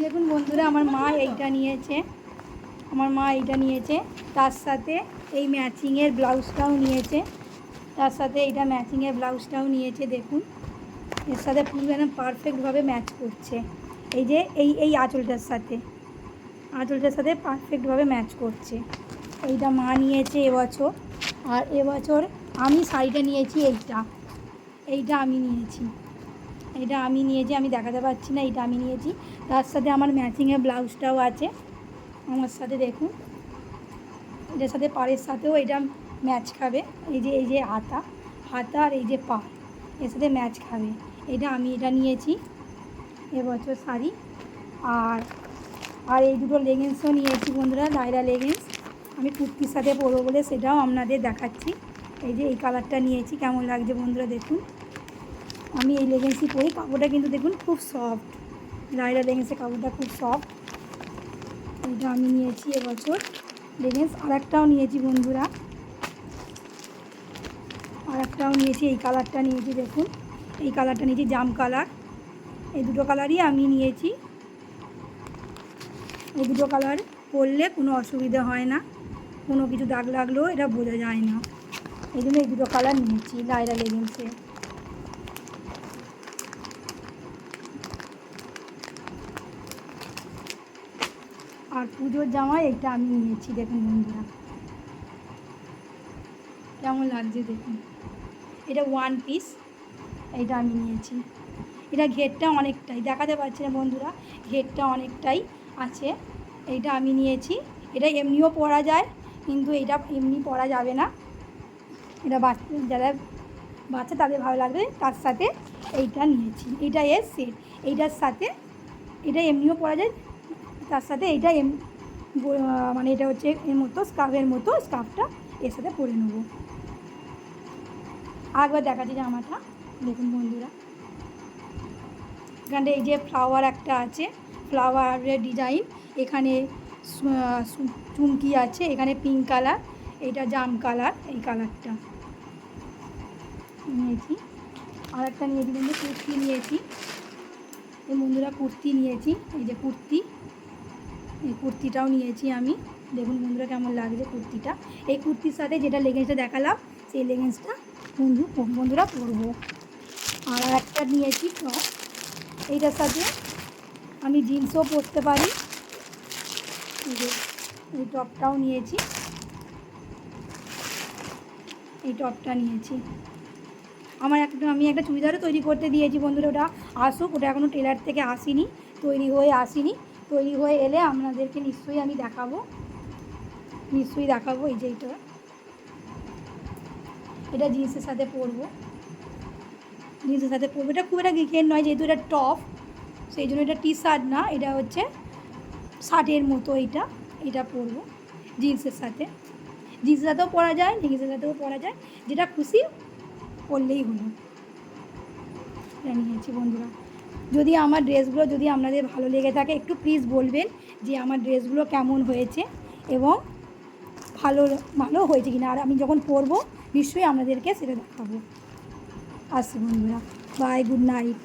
দেখুন বন্ধুরা, আমার মা এইটা নিয়েছে, তার সাথে এই ম্যাচিংয়ের ব্লাউজটাও নিয়েছে। দেখুন, এর সাথে পুরো একদম পারফেক্টভাবে ম্যাচ করছে। এই যে এই আঁচলটার সাথে পারফেক্টভাবে ম্যাচ করছে। এইটা মা নিয়েছে এবছর। আর এবছর আমি শাড়িটা নিয়েছি, এইটা আমি নিয়েছি, আমি দেখাতে পারছি না, এইটা আমি নিয়েছি। তার সাথে আমার ম্যাচিংয়ের ব্লাউজটাও আছে আমার সাথে। দেখুন, এটার সাথে পাড়ের সাথেও এটা ম্যাচ খাবে। এই যে হাতা আর এই যে পা, এর সাথে ম্যাচ খাবে। এটা নিয়েছি এবছর শাড়ি। আর এই দুটো লেগিংসও নিয়েছি বন্ধুরা, নায়রা লেগিংস। আমি কুর্তির সাথে পরবো বলে সেটাও আপনাদের দেখাচ্ছি। এই যে এই কালারটা নিয়েছি, কেমন লাগছে বন্ধুরা দেখুন। আমি এই লেগিংসই পরি, কাপড়টা কিন্তু দেখুন খুব সফট, নায়রা লেগিংসের কাপড়টা খুব সফট। এইটা আমি নিয়েছি এবছর লেগিংস। আর একটাও নিয়েছি বন্ধুরা, এই কালারটা নিয়েছি। দেখুন, এই কালারটা নিয়েছি, জাম কালার। এই দুটো কালারই আমি নিয়েছি। এই দুটো কালার পরলে কোনো অসুবিধা হয় না, কোনো কিছু দাগ লাগলেও এটা বোঝা যায় না। এই জন্য এই দুটো কালার নিয়েছি নায়রা লেগিংসে। আর পুজোর জামা এইটা আমি নিয়েছি। দেখুন বন্ধুরা, কেমন লাগছে দেখুন। এটা ওয়ান পিস, এইটা আমি নিয়েছি। এটা ঘেরটা অনেকটাই, দেখাতে পারছি না বন্ধুরা, ঘেরটা অনেকটাই আছে। এইটা আমি নিয়েছি। এটা এমনিও পরা যায়, কিন্তু এটা এমনি পরা যাবে না। এটা যারা বাচ্চা তাদের ভালো লাগবে, তার সাথে এইটা নিয়েছি। এটা এর সেট, এইটার সাথে এটা এমনিও পরা যায়, তার সাথে এইটা মানে এটা হচ্ছে এর মতো স্কার্ফটা এর সাথে পরে নেবো। আরেকবার দেখাচ্ছি জামাটা, দেখুন বন্ধুরা। এখানটা এই যে ফ্লাওয়ার একটা আছে, ফ্লাওয়ারের ডিজাইন, এখানে চুমকি আছে, এখানে পিঙ্ক কালার, এটা জাম কালার, এই কালারটা নিয়েছি। আর একটা নিয়েছি বন্ধু, কুর্তি নিয়েছি। এই বন্ধুরা কুর্তি নিয়েছি, এই যে কুর্তি, এই কুর্তিটাও নিয়েছি আমি। দেখুন বন্ধুরা কেমন লাগছে কুর্তিটা। এই কুর্তির সাথে যেটা লেগিংসটা দেখালাম, সেই লেগিংসটা বন্ধুরা পরবো। আর একটা নিয়েছি টপ, এইটার সাথে আমি জিন্সও পরতে পারি। এই টপটাও নিয়েছি, এই টপটা নিয়েছি। আমি একটা চুড়িদারও তৈরি করতে দিয়েছি বন্ধুরা, ওটা আসুক, ওটা এখনও টেলার থেকে আসেনি, তৈরি হয়ে এলে আপনাদেরকে নিশ্চয়ই আমি দেখাবো। এই যে এটা জিন্সের সাথে পরবো, এটা খুব একটা ঘের নয়, যেহেতু এটা টপ, সেই জন্য এটা টি শার্ট না, এটা হচ্ছে শার্টের মতো। এটা পরবো জিন্সের সাথেও পরা যায়, লেগিংসের সাথেও পরা যায়, যেটা খুশি পরলেই হলো। এটা নিয়েছি বন্ধুরা। যদি আমার ড্রেসগুলো যদি আপনাদের ভালো লেগে থাকে, একটু প্লিজ বলবেন যে আমার ড্রেসগুলো কেমন হয়েছে এবং ভালো হয়েছে কিনা। আর আমি যখন পরবো নিশ্চয়ই আপনাদেরকে সেটা দেখাবো। আসছি বন্ধুরা, বাই, গুড নাইট।